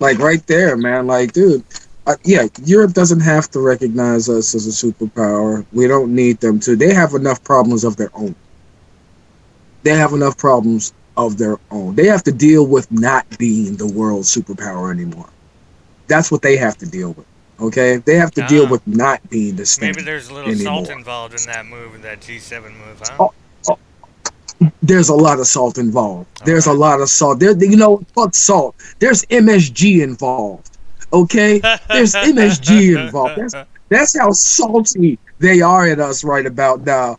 Like right there, man. Like, dude, yeah, Europe doesn't have to recognize us as a superpower. We don't need them to. They have enough problems of their own. They have enough problems of their own. They have to deal with not being the world superpower anymore. That's what they have to deal with. Okay, they have to deal Ah, with not being the maybe standard there's a little salt anymore. involved in that move, in that G7 move, huh? Oh, oh, there's a lot of salt involved. All There's a right. lot of salt. There, you know, fuck salt. There's MSG involved. Okay, there's MSG involved. That's how salty they are at us right about now.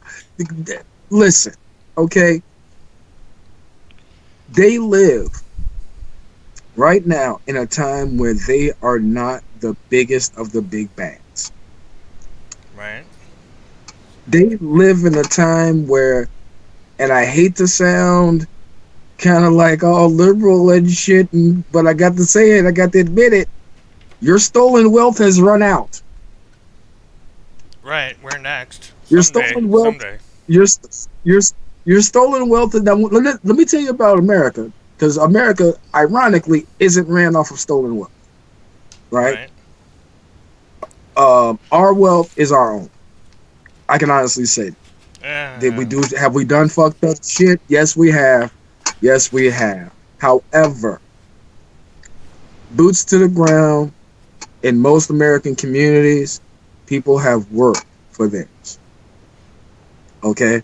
Listen, okay, they live right now in a time where they are not the biggest of the big bads. Right. They live in a time where, and I hate to sound kind of like all liberal and shit, but I got to say it, I got to admit it. Your stolen wealth has run out. Right. We're next. Your Someday. stolen wealth, Someday. your your your stolen wealth. Let me tell you about America, because America, ironically, isn't ran off of stolen wealth, right? Right. Our wealth is our own. I can honestly say that. Did we Uh, do? Have we done fucked up shit? Yes, we have. Yes, we have. However, boots to the ground in most American communities, people have worked for theirs. Okay.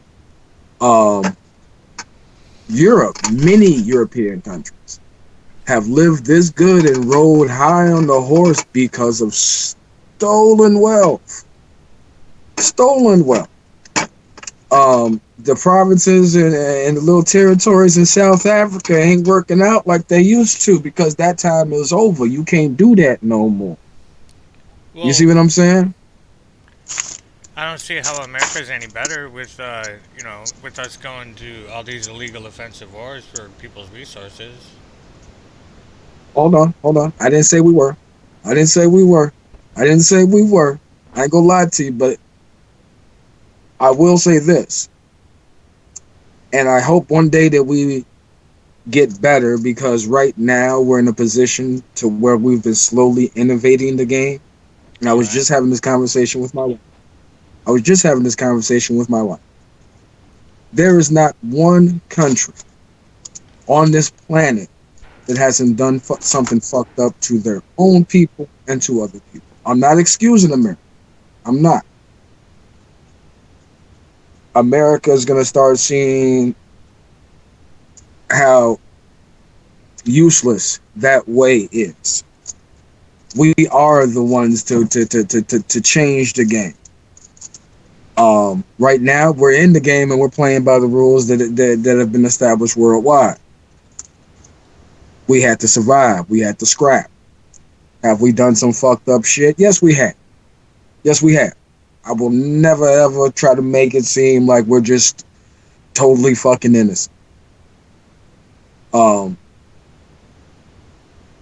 Um, Europe, many European countries have lived this good and rode high on the horse because of stolen wealth. Stolen wealth. The provinces and the little territories in South Africa ain't working out like they used to because that time is over. You can't do that no more. You see well, what I'm saying? I don't see how America's any better with, with us going to all these illegal offensive wars for people's resources. Hold on. I didn't say we were. I didn't say we were. I didn't say we were. I ain't gonna lie to you, but I will say this, and I hope one day that we get better because right now we're in a position to where we've been slowly innovating the game. And I was Right. just having this conversation with my wife. I was just having this conversation with my wife. There is not one country on this planet that hasn't done something fucked up to their own people and to other people. I'm not excusing America. I'm not. America is going to start seeing how useless that way is. We are the ones to change the game. Right now, we're in the game and we're playing by the rules that have been established worldwide. We had to survive. We had to scrap. Have we done some fucked up shit? Yes, we have. Yes, we have. I will never ever try to make it seem like we're just totally fucking innocent. Um,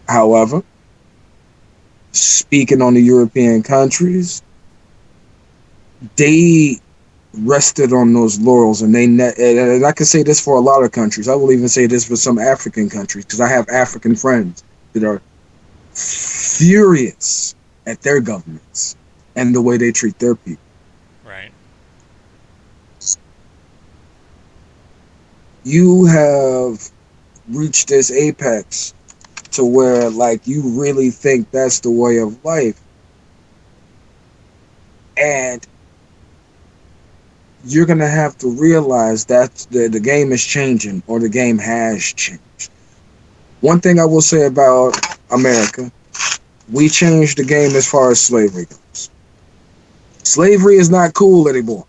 However, speaking on the European countries, they rested on those laurels, and and I can say this for a lot of countries. I will even say this for some African countries because I have African friends that are furious at their governments and the way they treat their people. Right. You have reached this apex to where like you really think that's the way of life, and you're gonna have to realize that the game is changing or the game has changed. One thing I will say about America, we changed the game as far as slavery goes. Slavery is not cool anymore.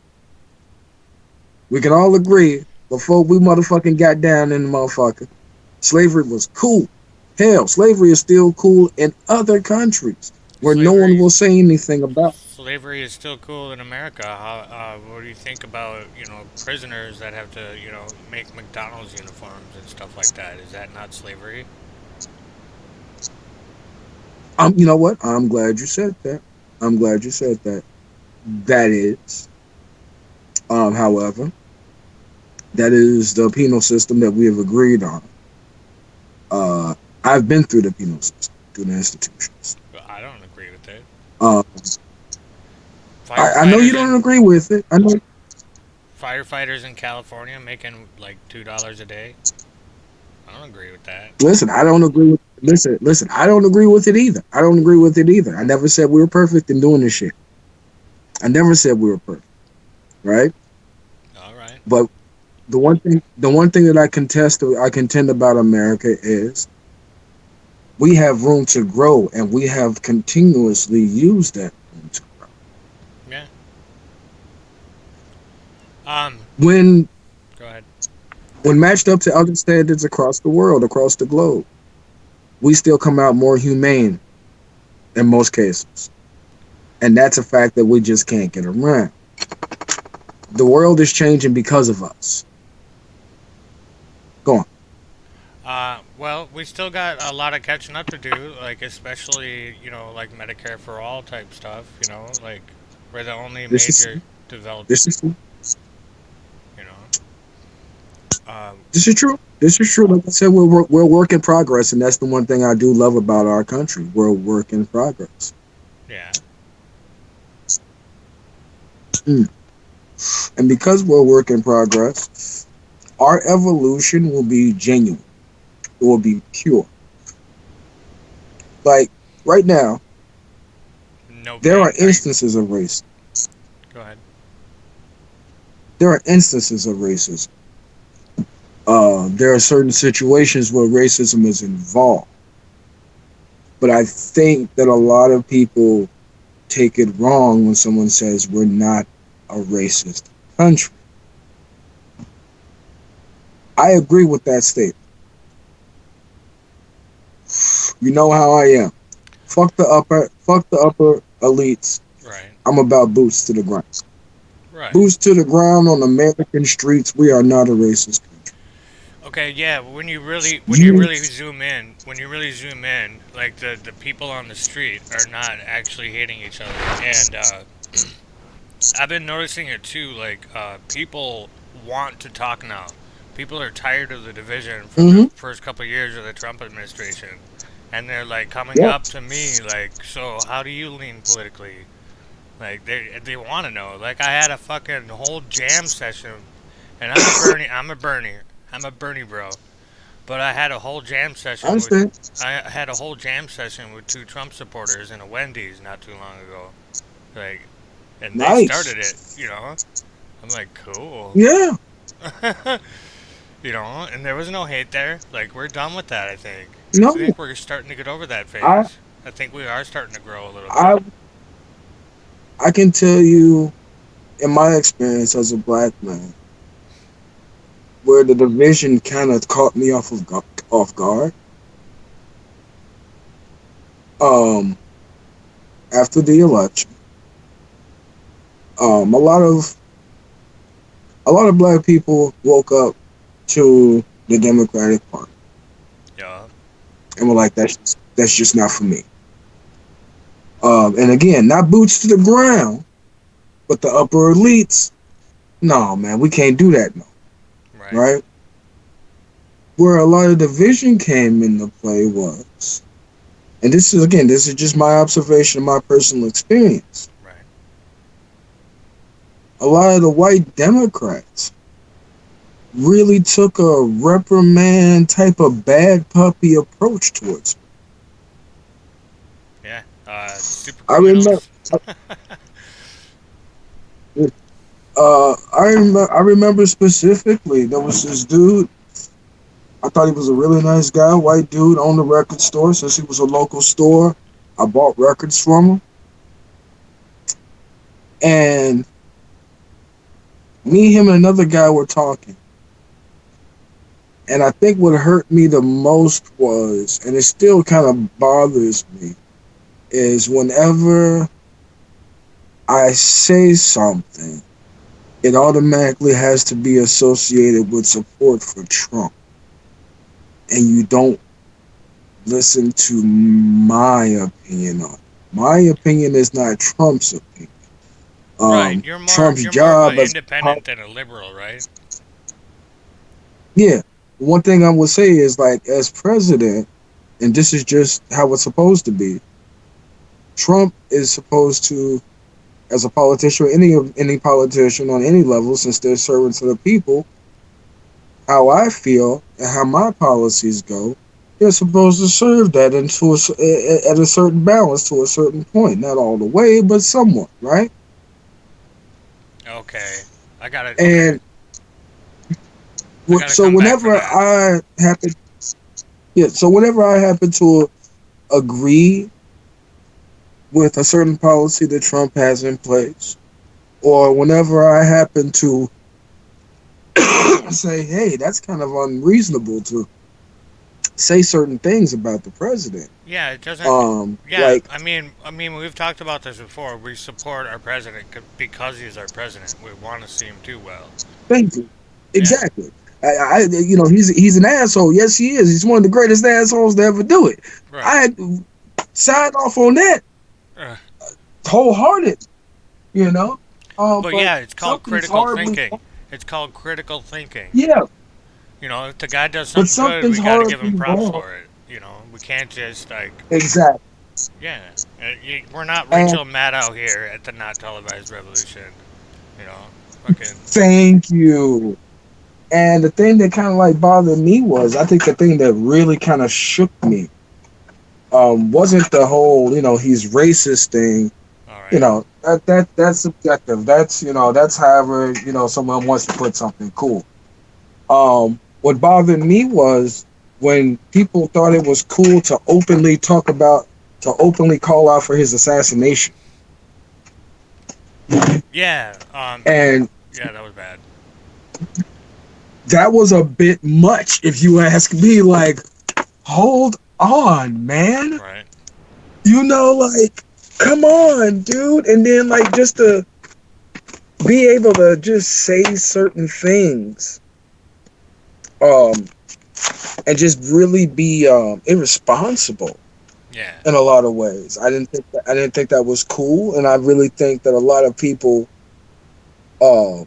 We can all agree before we motherfucking got down in the motherfucker, slavery was cool. Hell, slavery is still cool in other countries where no one Slavery will say anything about. Slavery is still cool in America. What do you think about prisoners that have to make McDonald's uniforms and stuff like that? Is that not slavery? You know what? I'm glad you said that. I'm glad you said that. That is, however, that is the penal system that we have agreed on. Uh, I've been through the penal system. through the institutions. Well, I don't agree with it. Uh, I know you Firefighters don't in agree with it. I know. firefighters in California making like $2 a day. I don't agree with that. Listen, I don't agree with. Listen. I don't agree with it either. I don't agree with it either. I never said we were perfect in doing this shit. I never said we were perfect, right? All right. But the one thing that I contend about America is we have room to grow, and we have continuously used that room to grow. Yeah. Um. When Go ahead. when matched up to other standards across the world, across the globe, we still come out more humane in most cases. And that's a fact that we just can't get around. The world is changing because of us. Go on. Well, we still got a lot of catching up to do, like especially like Medicare for all type stuff. Like we're the only This is major developed. this is You know. Um. this is true. This is true. Like I said, we're work in progress, and that's the one thing I do love about our country. We're a work in progress. Yeah. Mm. And because we're a work in progress, our evolution will be genuine. It will be pure. Like right now, No there are mankind. instances of race. Go ahead. There are instances of racism. There are certain situations where racism is involved. But I think that a lot of people take it wrong when someone says we're not a racist country. I agree with that statement. You know how I am. Fuck the upper elites. Right. I'm about boots to the ground. Right. Boots to the ground on American streets. We are not a racist country. Okay, yeah, when you really You, when you really zoom in, like the people on the street are not actually hating each other, and I've been noticing it too. Like people want to talk now. People are tired of the division from the mm-hmm, first couple of years of the Trump administration, and they're like coming yep, up to me like, so how do you lean politically? Like they want to know. Like I had a fucking whole jam session, and I'm a Bernie bro. But I had a whole jam I session with understand. I had a whole jam session with two Trump supporters in a Wendy's not too long ago. Like, and they started it. Nice. I'm like, cool. Yeah, And there was no hate there. Like, we're done with that. I no, think we're starting to get over that I, phase. I think we are starting to grow a little bit. I, I can tell you, in my experience as a black man, where the division kind of caught me off guard. Um, After the election, um, a lot of a lot of black people woke up to the Democratic Party Yeah. and were like, that's just not for me. And again, not boots to the ground, but the upper elites. No, man, we can't do that. No, Right. right? Where a lot of division came into play was, and this is just my observation, my personal experience. Right. A lot of the white Democrats really took a reprimand type of bad puppy approach towards me. Yeah. Super I remember, criminals. I remember specifically there was this dude. I thought he was a really nice guy, white dude, owned a record store. Since he was a local store, I bought records from him. And me, him, and another guy were talking. And I think what hurt me the most was, and it still kind of bothers me, is whenever I say something, it automatically has to be associated with support for Trump. And you don't listen to my opinion on it. My opinion is not Trump's opinion. Right. Trump's You're more of job an as independent than a liberal, right? yeah. One thing I would say is like as president, and this is just how it's supposed to be. Trump is supposed to, as a politician, any politician on any level, since they're servants of the people, how I feel and how my policies go, they're supposed to serve that at a certain balance to a certain point, not all the way, but somewhat, right? Okay. I got it. Okay. And I gotta so come back for that. whenever I happen to agree with a certain policy that Trump has in place, or whenever I happen to say, hey, that's kind of unreasonable to say certain things about the president. Yeah, it doesn't. Yeah, Like, we've talked about this before. We support our president because he's our president. We want to see him do well. thank you. Yeah. Exactly. He's an asshole. Yes, he is. He's one of the greatest assholes to ever do it. Right. I signed off on that Uh, wholehearted. You know. but But yeah, it's called something's critical horribly, thinking. It's called critical thinking. yeah. You know, if the guy does But something good, something's we got to give him horribly props wrong. for it. You know, we can't just like, Exactly. yeah, we're not And Rachel Maddow here at the not televised revolution. You know, fucking thank you. And the thing that kind of like bothered me was, I think the thing that really kind of shook me wasn't the whole, he's racist thing. all right. That's subjective. That's however, someone wants to put something cool. What bothered me was when people thought it was cool to openly call out for his assassination. Yeah. And Yeah, that was bad. that was a bit much, if you ask me. Like, hold on, man. Right. Like, come on, dude. And then, like, just to be able to just say certain things, and just really be irresponsible Yeah. in a lot of ways. I didn't think that was cool, and I really think that a lot of people, uh,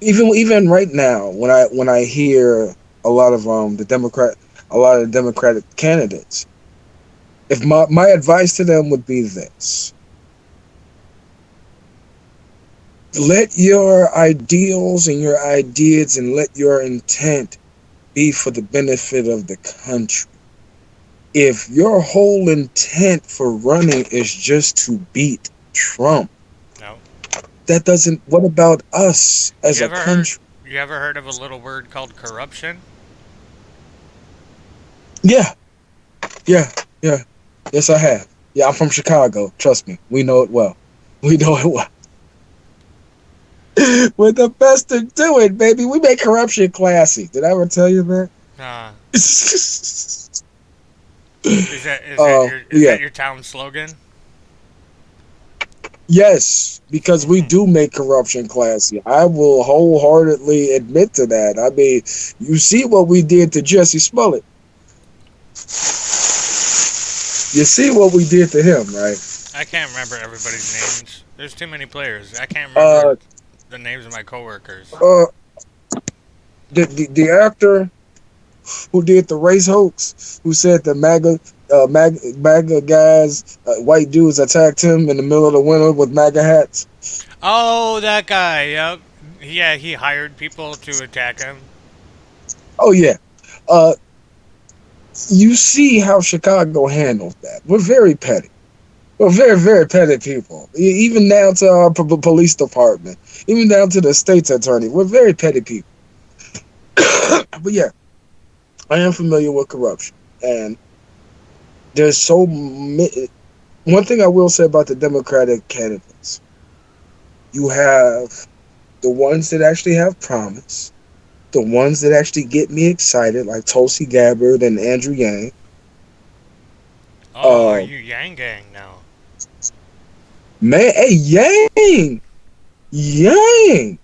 even right now, when I hear a lot of a lot of Democratic candidates, if my advice to them would be this: let your ideals and your ideas and let your intent be for the benefit of the country. If your whole intent for running is just to beat Trump, No. that doesn't. What about us as You a ever heard? country? You ever heard of a little word called corruption? Yeah, yeah, yeah. Yes, I have. Yeah, I'm from Chicago. Trust me, we know it well. We know it well. We're the best to do it, baby. We make corruption classy. Did I ever tell you that? Nah. Is Yeah. that your town slogan? Yes, because we do make corruption classy. I will wholeheartedly admit to that. I mean, you see what we did to Jesse Smollett. You see what we did to him, right? I can't remember everybody's names. There's too many players. I can't remember the names of my coworkers. The actor who did the race hoax, who said the MAGA guys, white dudes attacked him in the middle of the winter with MAGA hats. Oh, that guy. Yep. Yeah, he hired people to attack him. Oh yeah. You see how Chicago handles that. We're very petty. We're very, very petty people. Even down to our police department, even down to the state's attorney. We're very petty people. But yeah, I am familiar with corruption, and there's so many. One thing I will say about the Democratic candidates: you have the ones that actually have promise, the ones that actually get me excited, like Tulsi Gabbard and Andrew Yang. Oh, are Uh, you Yang Gang now? Man, hey, Yang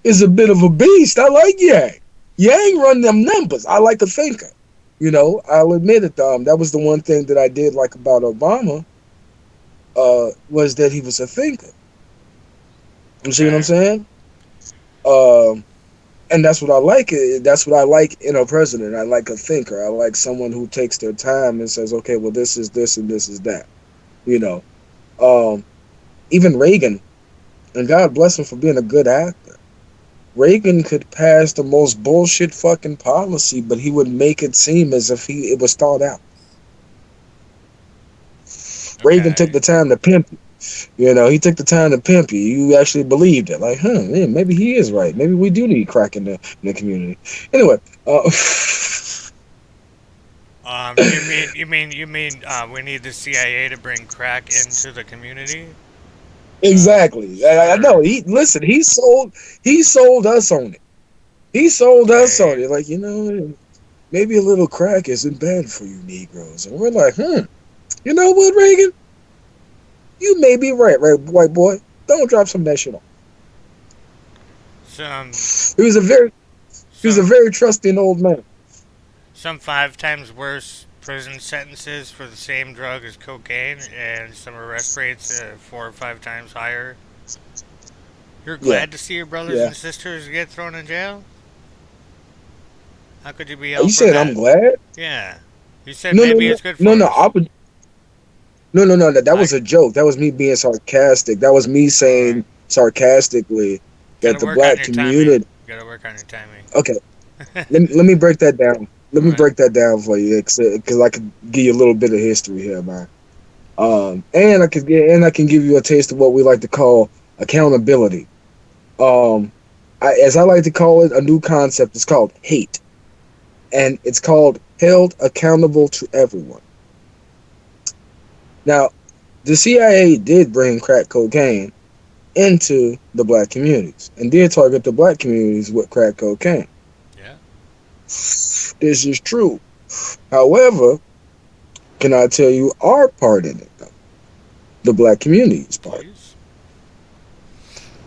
is a bit of a beast. I like Yang. Yang run them numbers. I like a thinker. I'll admit it. That was the one thing that I did like about Obama. Was that he was a thinker. You see what I'm Okay. saying? Um, And that's what I like. That's what I like in a president. I like a thinker. I like someone who takes their time and says, okay, well, this is this and this is that. You know, um, even Reagan, and God bless him for being a good actor. Reagan could pass the most bullshit fucking policy, but he would make it seem as if it was thought out. Reagan took Okay. the time to pimp you. You know, he took the time to pimp you. You actually believed it. Like, yeah, maybe he is right. Maybe we do need crack in the community. Anyway, You mean we need the CIA to bring crack into the community? exactly. I know. Sure. Listen. He sold us on it. He sold us on Okay. it. Like, maybe a little crack isn't bad for you Negroes. And we're like, you know what, Reagan? You may be right, white boy. Don't drop some of that shit on. Some He was a very he was a some very trusting old man. some 5 times worse prison sentences for the same drug as cocaine, and some arrest rates 4 or 5 times higher. You're Yeah, glad to see your brothers yeah. and sisters get thrown in jail? How could you be Are you held for saying I'm that? glad? Yeah. You said No, no, maybe no, it's good no, for no. us. No. That I was a joke. That was me being sarcastic. That was me Alright. saying sarcastically that Gotta the work on black your timing. community. Gotta work on your timing. Okay, let me break that down. Let me Alright. break that down for you, because I could give you a little bit of history here, man. And I can give you a taste of what we like to call accountability. Um, as I like to call it, a new concept is called hate, and it's called held accountable to everyone. Now, the CIA did bring crack cocaine into the black communities and did target the black communities with crack cocaine. Yeah. This is true. However, can I tell you our part in it, though? The black community's part. Please.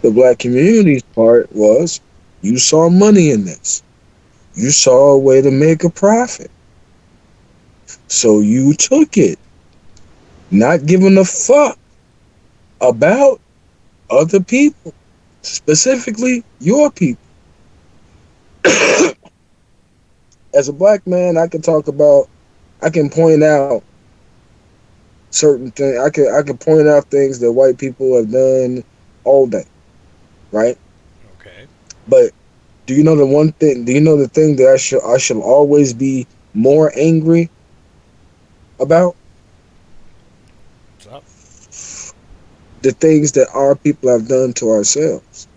The black community's part was you saw money in this. You saw a way to make a profit. So you took it, not giving a fuck about other people, specifically your people. As a black man, I can point out certain things. I can point out things that white people have done all day, right? Okay. But do you know the one thing? Do you know the thing that I shall always be more angry about? What's up? The things that our people have done to ourselves.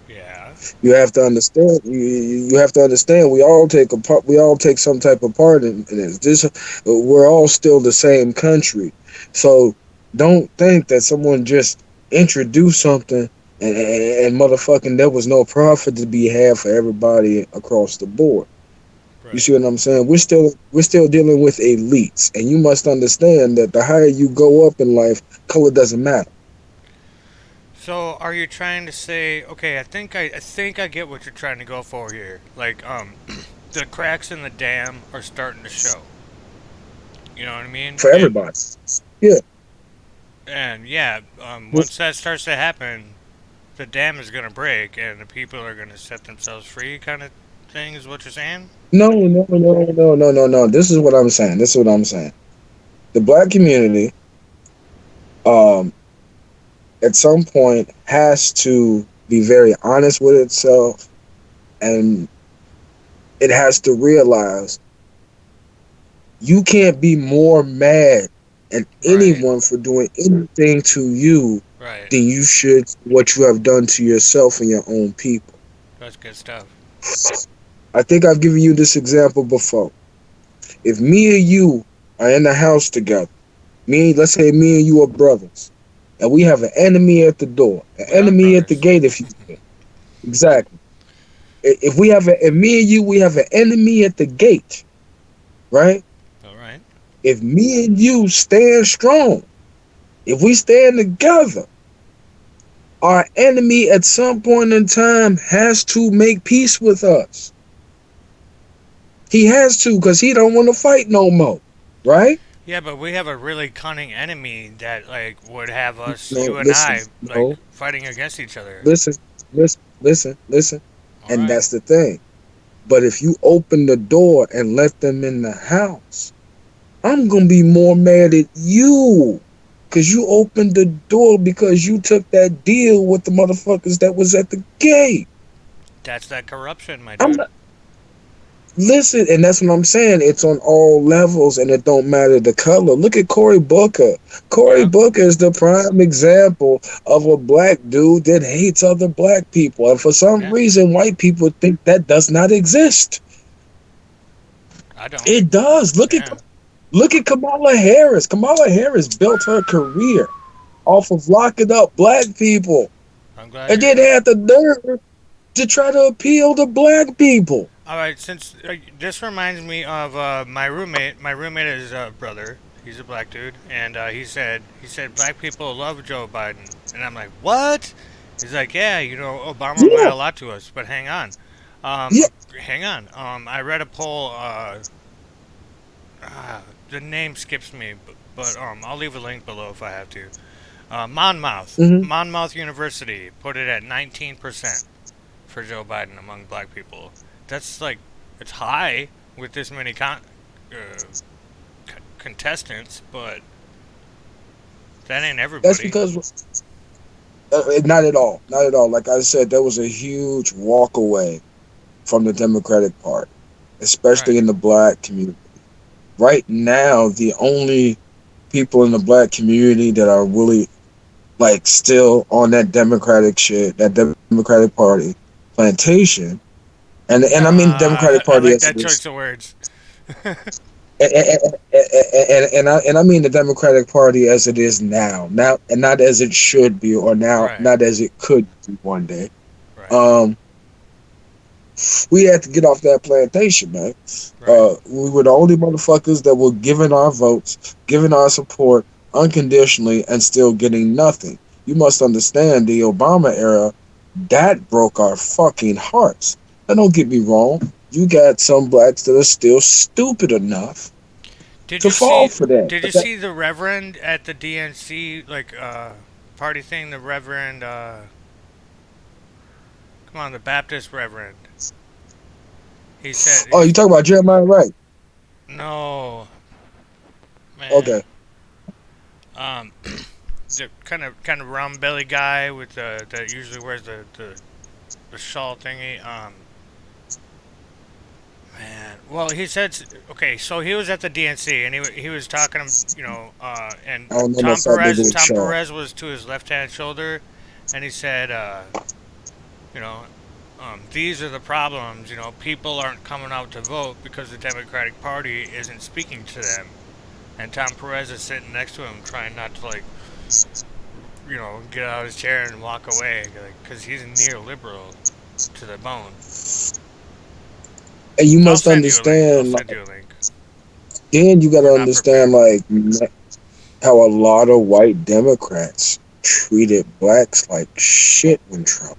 Yeah. You have to understand. You have to understand. We all take a part. We all take some type of part in this. We're all still the same country. So don't think that someone just introduced something and motherfucking there was no profit to be had for everybody across the board. You Right. see what I'm saying? We're still dealing with elites, and you must understand that the higher you go up in life, color doesn't matter. So are you trying to say? Okay, I think I get what you're trying to go for here. Like the cracks in the dam are starting to show. You know what I mean? For everybody. Yeah. And yeah, once that starts to happen, the dam is gonna break, and the people are gonna set themselves free, kind of thing. Is what you're saying? No, no, no, no, no, no, no. This is what I'm saying. This is what I'm saying. The black community, um, at some point, has to be very honest with itself, and it has to realize you can't be more mad at Right. anyone for doing anything to you Right. than you should what you have done to yourself and your own people. That's good stuff. I think I've given you this example before. If me and you are in the house together, let's say me and you are brothers, and we have an enemy at the door, an We are enemy at the brothers. gate, if you will. Exactly. If me and you, we have an enemy at the gate, right? All right. If me and you stand strong, if we stand together, our enemy at some point in time has to make peace with us. He has to, because he don't want to fight no more, right? Yeah, but we have a really cunning enemy that like would have us, No, you and listen, I, like no, fighting against each other. listen, listen. All And right. that's the thing. But if you open the door and let them in the house, I'm gonna be more mad at you. Cause you opened the door because you took that deal with the motherfuckers that was at the gate. That's that corruption, my I'm dude. not listen, and that's what I'm saying. It's on all levels and it don't matter the color. Look at Cory Booker. Cory Yep. Booker is the prime example of a black dude that hates other black people. And for some Yeah. reason white people think that does not exist. I don't. It does. Yeah. Look at Kamala Harris. Kamala Harris built her career off of locking up black people I'm glad and you're. then had the nerve to try to appeal to black people. All right. Since this reminds me of my roommate. My roommate is brother. He's a black dude, and he said black people love Joe Biden, and I'm like, what? He's like, yeah, Obama meant Yeah, a lot to us, but hang on, yeah. hang on. I read a poll. The name skips me, but I'll leave a link below if I have to. Monmouth, Hmm. Monmouth University put it at 19% for Joe Biden among black people. That's like it's high with this many contestants, but that ain't That's everybody. because not at all, not at all. Like I said, there was a huge walk away from the Democratic Party, Right. especially in the black community. Right now, the only people in the black community that are really like still on that Democratic shit, that Democratic Party plantation, and I mean Democratic I Party like as that it is, choice of words. and I mean the Democratic Party as it is now, and not as it should be, or now Right. not as it could be one day. Right. Um, we had to get off that plantation, man. Right. We were the only motherfuckers that were giving our votes, giving our support unconditionally, and still getting nothing. You must understand the Obama era, that broke our fucking hearts. Now, don't get me wrong. You got some blacks that are still stupid enough Did to you fall see? for that. Did you But that, see the Reverend at the DNC party thing? The Reverend, come on, the Baptist Reverend. He said oh, you he's talk about Jeremiah Wright? no man. Okay. Um, the kind of round belly guy with the that usually wears the shawl thingy. Man, well, he said okay. So he was at the DNC and he was talking, and I don't know no Tom fat nigga Perez. with Tom Shaw. Perez was to his left hand shoulder, and he said, you know, these are the problems. People aren't coming out to vote because the Democratic Party isn't speaking to them, and Tom Perez is sitting next to him, trying not to get out of his chair and walk away, because he's a neoliberal to the bone. And you I'll must send you a link. I'll understand, send like, you a link. then you got We're to not understand, prepared. like, how a lot of white Democrats treated blacks like shit when Trump.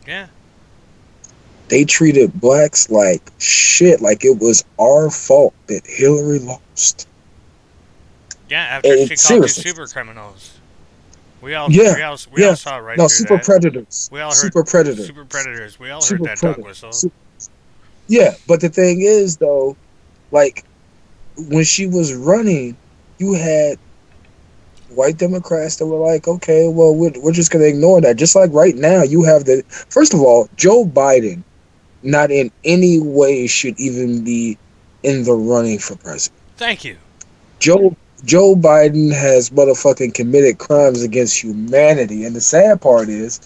Yeah, They treated blacks like shit, like it was our fault that Hillary lost. yeah. After And she called you seriously, super criminals, we all yeah, we all we all yeah. saw right No, through super that. predators, We all heard super predator, super predators. We all heard super that dog predator. whistle. Yeah, but the thing is, though, like when she was running, you had white Democrats that were like, okay, well, we're just going to ignore that. Just like right now, you have the first of all, Joe Biden not in any way should even be in the running for president. Thank you. Joe Joe Biden has motherfucking committed crimes against humanity, and the sad part is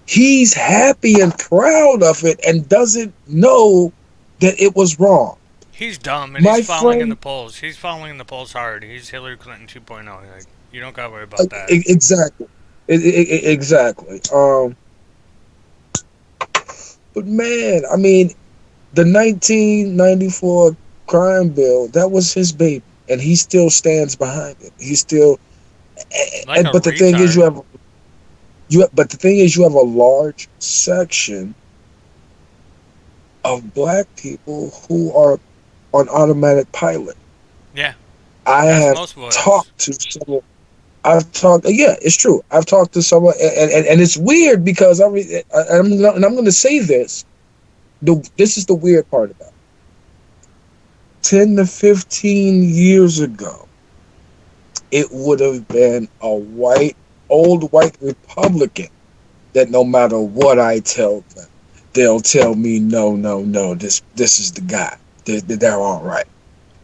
he's happy and proud of it and doesn't know that it was wrong. He's dumb and he's My falling in the friend, polls. He's falling in the polls hard. He's Hillary Clinton 2.0. Like you don't gotta worry about that. exactly, exactly. But man, I mean, the 1994 crime bill, that was his baby, and he still stands behind it. He still, Like a but the thing is, retard. but the thing is, you have a large section of black people who are on automatic pilot. Yeah. I That's have most of us. talked to someone. I've talked. Yeah, it's true. I've talked to someone, and it's weird because and I'm going to say this. This is the weird part about it. 10 to 15 years ago, it would have been a old white Republican that no matter what I tell them, they'll tell me, no, no, no, this is the guy. They're all right.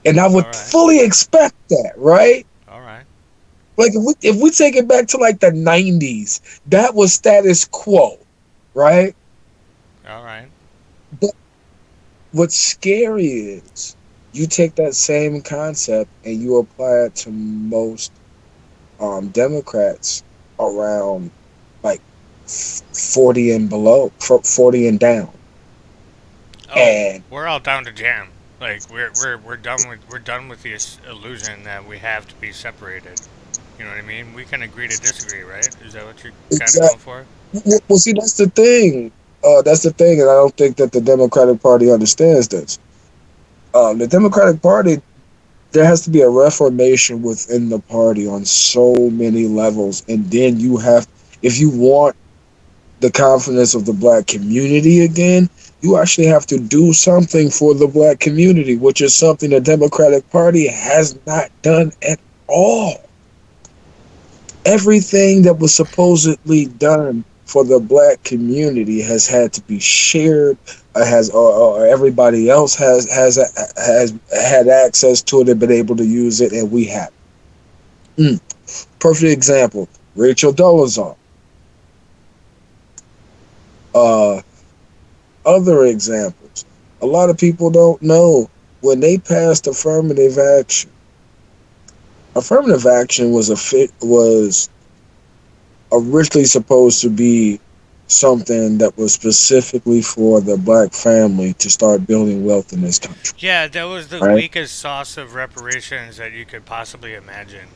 And I All would right. fully expect that, right? All right. Like if we take it back to like the 90s, that was status quo, right? All right. But what's scary is you take that same concept and you apply it to most Democrats around like 40 and below, 40 and down. Oh, And we're all down to jam. Like we're done with this illusion that we have to be separated. You know what I mean? We can agree to disagree, right? Is that what you're kind of exactly, going for? well, see, that's the thing. That's the thing, and I don't think that the Democratic Party understands this. The Democratic Party, there has to be a reformation within the party on so many levels, and then if you want the confidence of the black community again, you actually have to do something for the black community, which is something the Democratic Party has not done at all. Everything that was supposedly done for the black community has had to be shared, has or everybody else has had access to it and been able to use it, and we have. Mm. Perfect example: Rachel Dolezal. Uh, Other examples. A lot of people don't know when they passed affirmative action. Affirmative action was originally supposed to be something that was specifically for the black family to start building wealth in this country, Yeah, that was the right? weakest sauce of reparations that you could possibly imagine.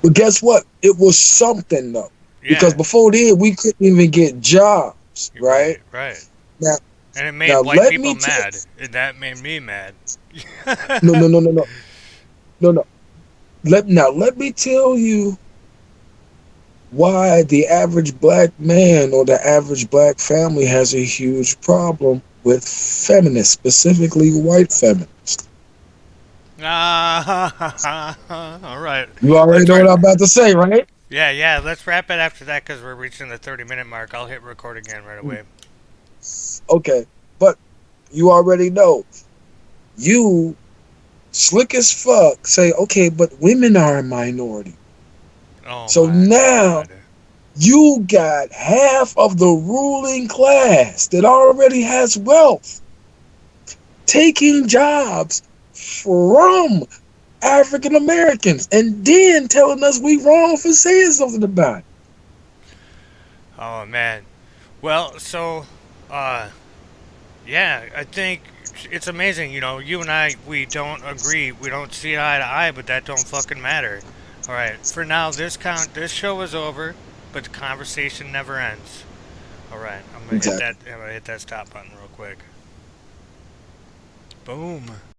But guess what? It was something though, because Yeah, before then we couldn't even get jobs, you're right? right, right. Now, And it now made white let people me tell. mad. And that made me mad. No, no, no, no, no, no, no. Let me tell you why the average black man or the average black family has a huge problem with feminists, specifically white feminists. Ah, all right. You already Let's know what wrap. I'm about to say, right? Yeah, yeah. Let's wrap it after that because we're reaching the 30-minute mark. I'll hit record again right away. Okay, but you already know. You, slick as fuck, say, okay, but women are a minority. Oh So my now god. you got half of the ruling class that already has wealth taking jobs from African Americans and then telling us we wrong for saying something about it. Oh man. Well, so, uh, yeah, I think it's amazing. You know, you and I, we don't agree. We don't see eye to eye, but that don't fucking matter. All right. For now, this show is over, but the conversation never ends. All right. I'm gonna hit that. Exactly. I'm gonna hit that stop button real quick. Boom.